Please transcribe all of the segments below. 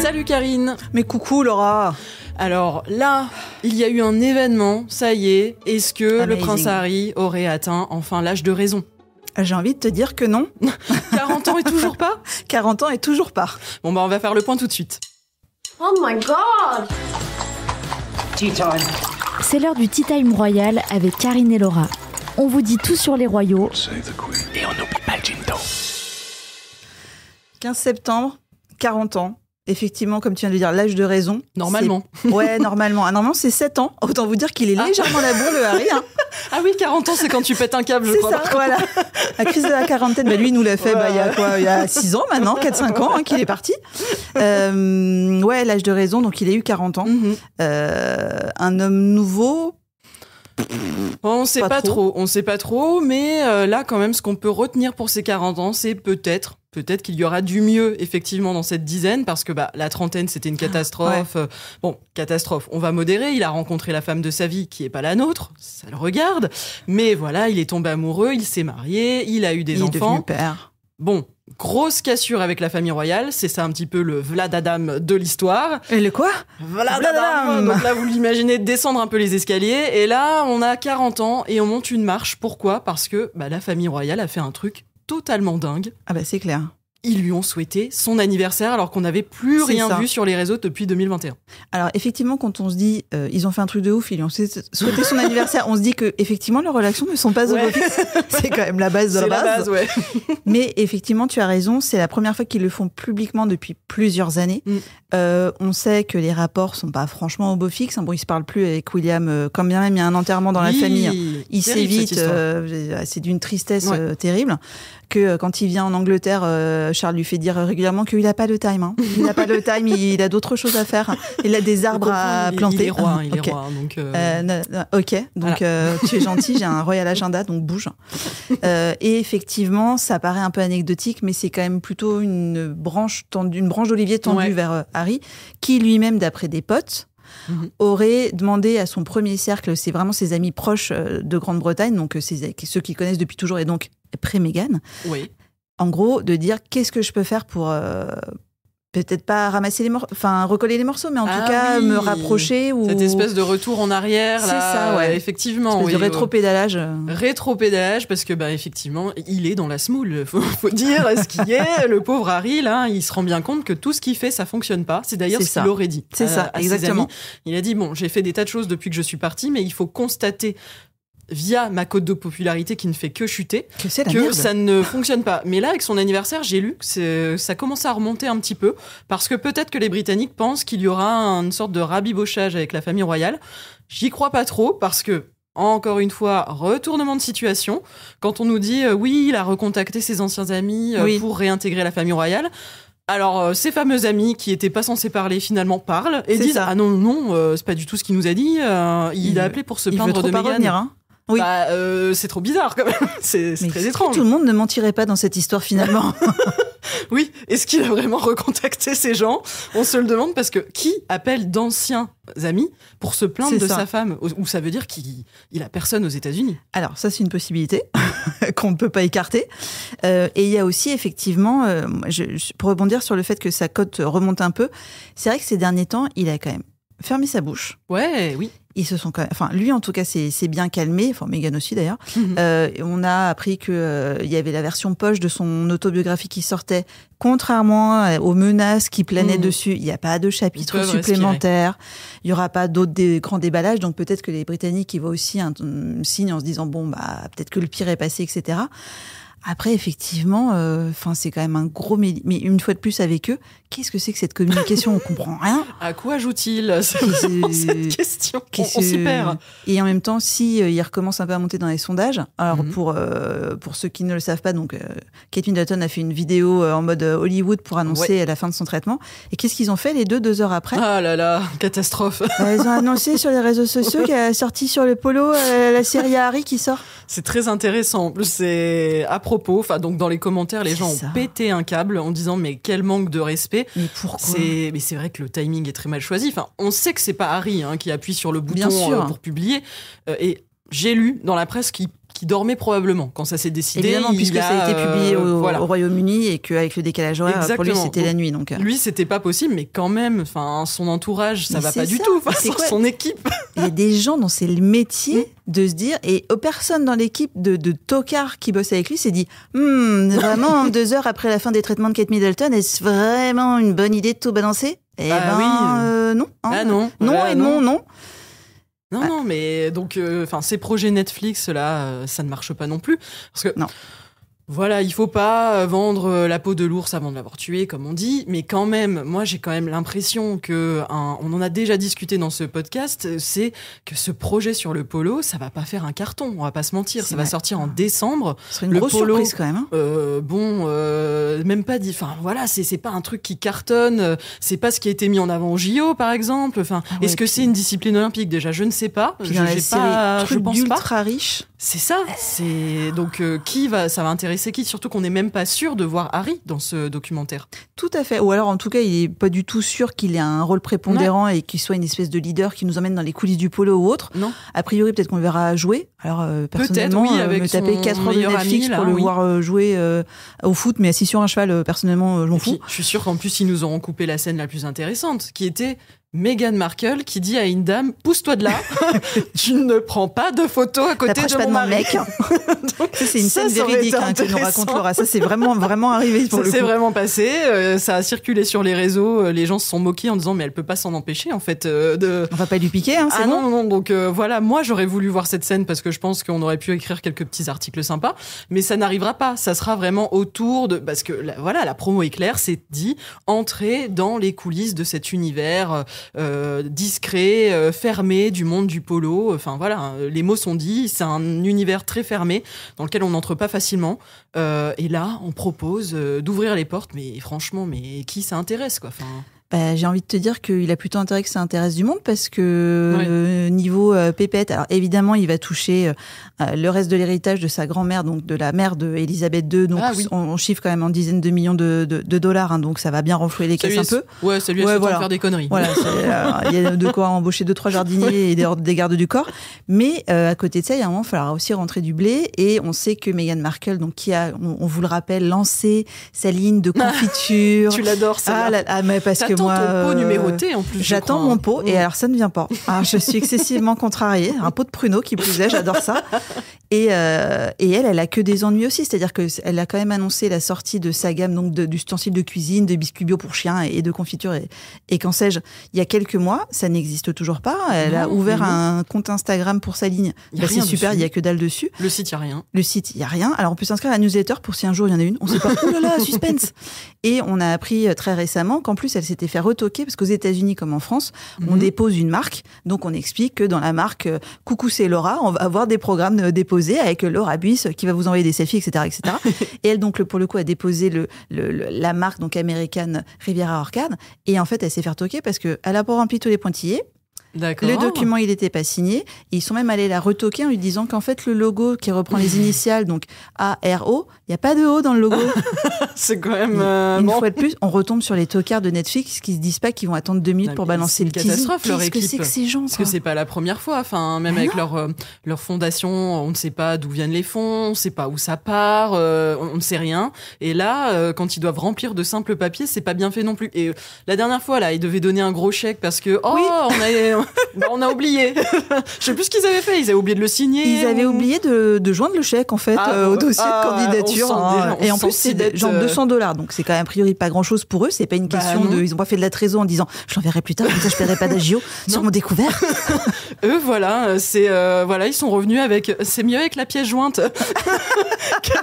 Salut Karine. Mais coucou Laura. Alors là, il y a eu un événement, ça y est. Est-ce que le prince Harry aurait atteint enfin l'âge de raison ? J'ai envie de te dire que non. 40 ans et toujours pas ? 40 ans et toujours pas. Bon bah on va faire le point tout de suite. Oh my god! Tea time. C'est l'heure du Tea Time Royal avec Karine et Laura. On vous dit tout sur les royaux. Et on n'oublie pas le Ginto. 15 septembre, 40 ans. Effectivement, comme tu viens de dire, l'âge de raison. Normalement. Ouais, normalement. Ah, normalement, c'est 7 ans. Autant vous dire qu'il est légèrement labouré, le Harry. Hein. Ah oui, 40 ans, c'est quand tu pètes un câble, je crois. C'est ça, voilà. La crise de la quarantaine, lui, il nous l'a fait il y a 6 ans maintenant, 4-5 ans qu'il est parti. Ouais, l'âge de raison, donc il a eu 40 ans. Un homme nouveau. On sait pas trop, mais là, quand même, ce qu'on peut retenir pour ces 40 ans, c'est peut-être qu'il y aura du mieux, effectivement, dans cette dizaine, parce que la trentaine, c'était une catastrophe. Ouais. Bon, catastrophe, on va modérer. Il a rencontré la femme de sa vie, qui est pas la nôtre, ça le regarde. Mais voilà, il est tombé amoureux, il s'est marié, il a eu des enfants. Il est devenu père. Bon, grosse cassure avec la famille royale, c'est ça un petit peu le Vladadam de l'histoire. Et le quoi ? Vladadam. Donc là, vous l'imaginez descendre un peu les escaliers. Et là, on a 40 ans et on monte une marche. Pourquoi ? Parce que la famille royale a fait un truc totalement dingue. Ah bah c'est clair. Ils lui ont souhaité son anniversaire alors qu'on n'avait plus rien vu sur les réseaux depuis 2021. Alors effectivement, quand on se dit ils ont fait un truc de ouf, ils lui ont souhaité son anniversaire, on se dit que effectivement leurs relations ne sont pas homophobiques. C'est quand même la base de la base. Ouais. Mais effectivement, tu as raison, c'est la première fois qu'ils le font publiquement depuis plusieurs années. On sait que les rapports sont pas franchement homophobiques. Bon, il se parle plus avec William, quand bien même il y a un enterrement dans la famille. Il s'évite, c'est d'une tristesse terrible. Que quand il vient en Angleterre, Charles lui fait dire régulièrement qu'il n'a pas le time. Hein. Il n'a pas le time, il a d'autres choses à faire. Il a des arbres à planter. Il est roi. Donc ok, donc voilà. Tu es gentil, j'ai un royal agenda, donc bouge. Et effectivement, ça paraît un peu anecdotique, mais c'est quand même plutôt une branche d'olivier tendue vers Harry, qui lui-même, d'après des potes, aurait demandé à son premier cercle, c'est vraiment ses amis proches de Grande-Bretagne, donc ceux qui connaissent depuis toujours et donc pré-Meghan, en gros, de dire qu'est-ce que je peux faire pour peut-être pas ramasser les morceaux, enfin recoller les morceaux, mais en tout cas me rapprocher. Cette espèce de retour en arrière, c'est ça, ouais. Effectivement. De rétropédalage. Rétropédalage, parce que effectivement, il est dans la smoule, faut dire ce qu'il est. Le pauvre Harry, là, il se rend bien compte que tout ce qu'il fait, ça fonctionne pas. C'est d'ailleurs ce qu'il aurait dit. C'est ça, exactement. Il a dit, bon, j'ai fait des tas de choses depuis que je suis parti, mais il faut constater via ma cote de popularité qui ne fait que chuter, que ça ne fonctionne pas. Mais là, avec son anniversaire, j'ai lu que ça commence à remonter un petit peu, parce que peut-être que les Britanniques pensent qu'il y aura une sorte de rabibochage avec la famille royale. J'y crois pas trop, parce que, encore une fois, retournement de situation. Quand on nous dit, oui, il a recontacté ses anciens amis pour réintégrer la famille royale, alors, ces fameux amis qui étaient pas censés parler, finalement, parlent et disent « Ah non, c'est pas du tout ce qu'il nous a dit. Il a appelé pour se plaindre de Meghan. » Oui. C'est trop bizarre quand même. C'est très étrange. Tout le monde ne mentirait pas dans cette histoire finalement. Oui. Est-ce qu'il a vraiment recontacté ces gens ? On se le demande parce que qui appelle d'anciens amis pour se plaindre de sa femme ? Ou ça veut dire qu'il a personne aux États-Unis ? Alors ça, c'est une possibilité qu'on ne peut pas écarter. Et il y a aussi effectivement, pour rebondir sur le fait que sa cote remonte un peu, c'est vrai que ces derniers temps, il a quand même fermé sa bouche. Ouais, oui. Ils se sont quand même, enfin lui en tout cas c'est bien calmé, enfin Meghan aussi d'ailleurs. On a appris que il y avait la version poche de son autobiographie qui sortait, contrairement aux menaces qui planaient dessus. Il n'y a pas de chapitre supplémentaire, il n'y aura pas d'autres grands déballages, donc peut-être que les Britanniques ils voient aussi un signe en se disant bon peut-être que le pire est passé, etc. Après, effectivement, c'est quand même un gros... Mais une fois de plus avec eux, qu'est-ce que c'est que cette communication ? On comprend rien. À quoi joue-t-il cette question ? On s'y perd. Et en même temps, il recommence un peu à monter dans les sondages. Alors, pour ceux qui ne le savent pas, donc Kate Middleton a fait une vidéo en mode Hollywood pour annoncer la fin de son traitement. Et qu'est-ce qu'ils ont fait les 2 heures après ? Ah là là, catastrophe. Ils ont annoncé sur les réseaux sociaux qu'elle a sorti sur le polo la série Harry qui sort. C'est très intéressant. En plus, c'est à propos. Enfin, donc dans les commentaires, les gens ont pété un câble en disant mais quel manque de respect. Mais pourquoi ? Mais c'est vrai que le timing est très mal choisi. Enfin, on sait que c'est pas Harry qui appuie sur le bouton pour publier. Et j'ai lu dans la presse qu'il qui dormait probablement quand ça s'est décidé. Évidemment, puisque ça a été publié au Royaume-Uni et qu'avec le décalage horaire, pour lui, c'était la nuit. Donc. Lui, c'était pas possible, mais quand même, son entourage, ça va pas du tout. Son équipe. Il y a des gens dont c'est le métier de se dire, et aux personnes dans l'équipe de tocards qui bossent avec lui, s'est dit, vraiment, 2 heures après la fin des traitements de Kate Middleton, est-ce vraiment une bonne idée de tout balancer ? Non. Non. Non, non. Non, mais donc, ces projets Netflix, là, ça ne marche pas non plus. Parce que, non. Voilà, il faut pas vendre la peau de l'ours avant de l'avoir tué, comme on dit, mais quand même, moi j'ai quand même l'impression que, on en a déjà discuté dans ce podcast, c'est que ce projet sur le polo, ça va pas faire un carton, on va pas se mentir, ça va sortir en décembre. Ce serait une grosse surprise quand même. Même pas dit, c'est pas un truc qui cartonne, c'est pas ce qui a été mis en avant au JO par exemple. Est-ce que c'est une discipline olympique déjà? Je ne sais pas. Je pense ultra riche. C'est ça. C'est donc ça va intéresser qui, surtout qu'on n'est même pas sûr de voir Harry dans ce documentaire. Tout à fait. Ou alors, en tout cas, il est pas du tout sûr qu'il ait un rôle prépondérant et qu'il soit une espèce de leader qui nous emmène dans les coulisses du polo ou autre. Non. A priori, peut-être qu'on le verra jouer. Alors, personnellement, avec me taper 4 heures de Netflix pour le voir jouer au foot, mais assis sur un cheval, personnellement, je m'en fous. Je suis sûre qu'en plus, ils nous auront coupé la scène la plus intéressante, qui était Meghan Markle qui dit à une dame, pousse-toi de là, tu ne prends pas de photos à côté de mon mari. Mec. Donc, ça, c'est une scène véridique que nous raconte Laura. Ça, c'est vraiment arrivé pour le coup. Ça s'est vraiment passé. Ça a circulé sur les réseaux. Les gens se sont moqués en disant, mais elle peut pas s'en empêcher, en fait. On va pas lui piquer, c'est bon. Non. Donc voilà, moi, j'aurais voulu voir cette scène parce que je pense qu'on aurait pu écrire quelques petits articles sympas, mais ça n'arrivera pas. Ça sera vraiment autour de, parce que la promo est claire, c'est dit, entrer dans les coulisses de cet univers discret, fermé du monde du polo. Les mots sont dits. C'est un univers très fermé dans lequel on n'entre pas facilement. Et là, on propose d'ouvrir les portes. Mais franchement, qui ça intéresse, quoi. J'ai envie de te dire qu'il a plutôt intérêt que ça intéresse du monde parce que niveau pépette, alors évidemment il va toucher le reste de l'héritage de sa grand-mère, donc de la mère de Elisabeth II, donc on chiffre quand même en dizaines de millions de dollars, donc ça va bien renflouer les caisses un peu. Ouais, ça lui a fait faire des conneries. Voilà, il y a de quoi embaucher 2-3 jardiniers et des gardes du corps, mais à côté de ça, il y a un moment, il faudra aussi rentrer du blé, et on sait que Meghan Markle, donc qui a, on vous le rappelle, lancé sa ligne de confiture. Tu l'adores ça. Mais parce que moi, ton pot numéroté en plus. J'attends mon pot et alors ça ne vient pas. Alors, je suis excessivement contrariée. Un pot de pruneau qui plus est, j'adore ça. Et elle a que des ennuis aussi. C'est-à-dire qu'elle a quand même annoncé la sortie de sa gamme donc d'ustensiles de cuisine, de biscuits bio pour chiens et de confiture et qu'en sais-je. Il y a quelques mois, ça n'existe toujours pas. Elle a ouvert un compte Instagram pour sa ligne. C'est super, il n'y a que dalle dessus. Le site, il n'y a rien. Le site, il n'y a rien. Alors on peut s'inscrire à la newsletter pour si un jour il y en a une. On ne sait pas. Oh là là, suspense. Et on a appris très récemment qu'en plus elle s'était fait retoquer parce qu'aux États-Unis comme en France, on dépose une marque. Donc on explique que dans la marque Coucou c'est Laura, on va avoir des programmes déposés avec Laura Buisse qui va vous envoyer des selfies, etc., etc. Et elle donc pour le coup a déposé la marque donc américaine Riviera Orchard. Et en fait elle s'est fait retoquer parce que elle a pas rempli tous les pointillés. D'accord. Le document, il n'était pas signé. Et ils sont même allés la retoquer en lui disant qu'en fait, le logo qui reprend les initiales, donc ARO, il n'y a pas de O dans le logo. C'est quand même... Une fois de plus, on retombe sur les tocards de Netflix qui ne se disent pas qu'ils vont attendre 2 minutes pour balancer le teasing. Catastrophe, leur équipe. Qu'est-ce que c'est que ces gens, Parce que c'est pas la première fois. Même avec leur fondation, on ne sait pas d'où viennent les fonds, on ne sait pas où ça part, on ne sait rien. Et là, quand ils doivent remplir de simples papiers, c'est pas bien fait non plus. Et la dernière fois, là, ils devaient donner un gros chèque parce que, on a oublié. Je sais plus ce qu'ils avaient fait. Ils avaient oublié de le signer. Ils avaient oublié de joindre le chèque, en fait, au dossier de candidature. Et en plus, c'est genre $200. Donc, c'est quand même a priori pas grand-chose pour eux. C'est pas une question de... Ils ont pas fait de la trésor en disant « Je l'enverrai plus tard, comme ça je paierai pas d'agio sur mon découvert. » Eux, ils sont revenus avec... C'est mieux avec la pièce jointe.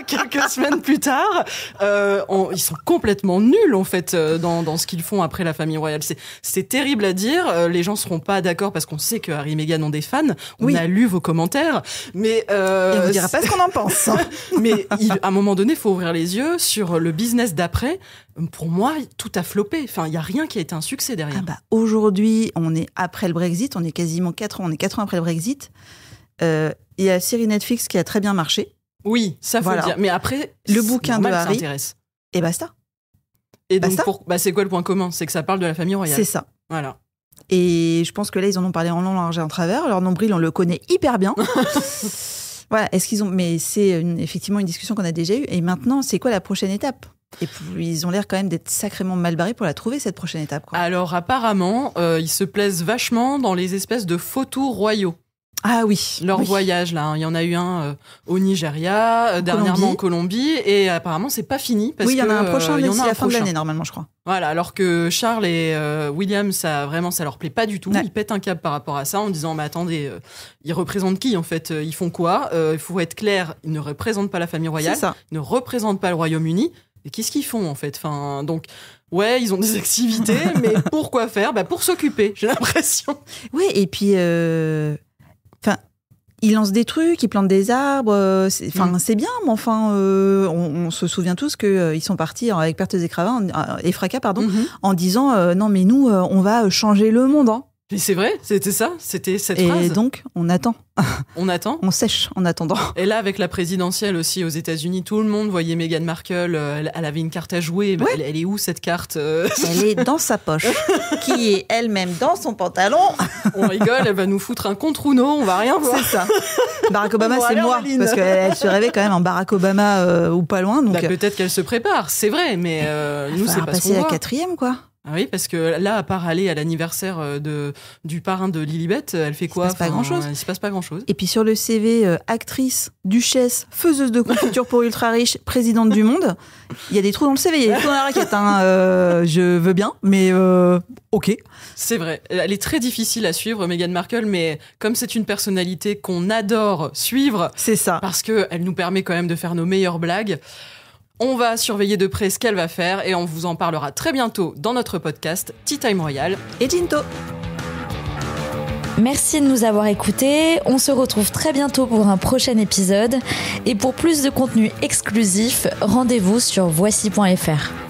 Quelques semaines plus tard, ils sont complètement nuls, en fait, dans ce qu'ils font après la famille royale. C'est terrible à dire. Les gens seront pas d'accord parce qu'on sait que Harry et Meghan ont des fans. On a lu vos commentaires, mais et on vous dira pas ce qu'on en pense. Mais à un moment donné, il faut ouvrir les yeux sur le business d'après. Pour moi, tout a floppé. Enfin, il y a rien qui a été un succès derrière. Aujourd'hui, on est après le Brexit. On est quasiment 4 ans. On est 4 ans après le Brexit. Il y a la série Netflix qui a très bien marché. Oui, ça faut le dire. Mais après, le bouquin de Harry. Et basta. Et donc, c'est quoi le point commun? C'est que ça parle de la famille royale. C'est ça. Voilà. Et je pense que là, ils en ont parlé en long, large et en travers. Leur nombril, on le connaît hyper bien. Voilà, est-ce qu'ils ont... Mais c'est effectivement une discussion qu'on a déjà eue. Et maintenant, c'est quoi la prochaine étape ? Et puis, ils ont l'air quand même d'être sacrément mal barrés pour la trouver, cette prochaine étape, quoi. Alors apparemment, ils se plaisent vachement dans les espèces de faux tours royaux. Ah oui. Leur voyage, là. Il y en a eu un au Nigeria, dernièrement en Colombie, et apparemment, c'est pas fini. Parce il y en a un prochain d'ici la fin de l'année, normalement, je crois. Voilà, alors que Charles et William, ça leur plaît pas du tout. Ouais. Ils pètent un câble par rapport à ça en disant, mais attendez, ils représentent qui, en fait ? Ils font quoi ? Il faut être clair, ils ne représentent pas la famille royale, ils ne représentent pas le Royaume-Uni. Et qu'est-ce qu'ils font, en fait ? Enfin, donc, ouais, ils ont des activités, mais pourquoi faire ? Pour s'occuper, j'ai l'impression. Oui, et puis... Ils lancent des trucs, ils plantent des arbres, c'est bien, mais enfin, on se souvient tous qu'ils sont partis avec pertes et fracas, en disant non, mais nous, on va changer le monde. Hein. Mais c'est vrai, c'était ça, c'était cette phrase. Et donc, on attend. On attend. On sèche en attendant. Et là, avec la présidentielle aussi aux États-Unis, tout le monde voyait Meghan Markle. Elle avait une carte à jouer. Ouais. Elle est où, cette carte ? Elle est dans sa poche, qui est elle-même dans son pantalon. On rigole, elle va nous foutre un contre Uno, on va rien voir. C'est ça. Barack Obama, c'est moi. Parce qu'elle se rêvait quand même en Barack Obama ou pas loin. Donc... peut-être qu'elle se prépare, c'est vrai, mais nous, c'est pas passer la 4e, quoi. Ah oui, parce que là, à part aller à l'anniversaire du parrain de Lilibet, elle fait quoi ? Il se passe pas grand-chose. Il se passe pas grand-chose. Et puis sur le CV, actrice, duchesse, faiseuse de confiture pour ultra riches, présidente du monde, il y a des trous dans le CV, il y a des trous dans la raquette. Je veux bien, mais ok. C'est vrai. Elle est très difficile à suivre, Meghan Markle, mais comme c'est une personnalité qu'on adore suivre, c'est ça. Parce qu'elle nous permet quand même de faire nos meilleures blagues. On va surveiller de près ce qu'elle va faire et on vous en parlera très bientôt dans notre podcast Tea Time Royal et Ginto. Merci de nous avoir écoutés. On se retrouve très bientôt pour un prochain épisode. Et pour plus de contenu exclusif, rendez-vous sur voici.fr.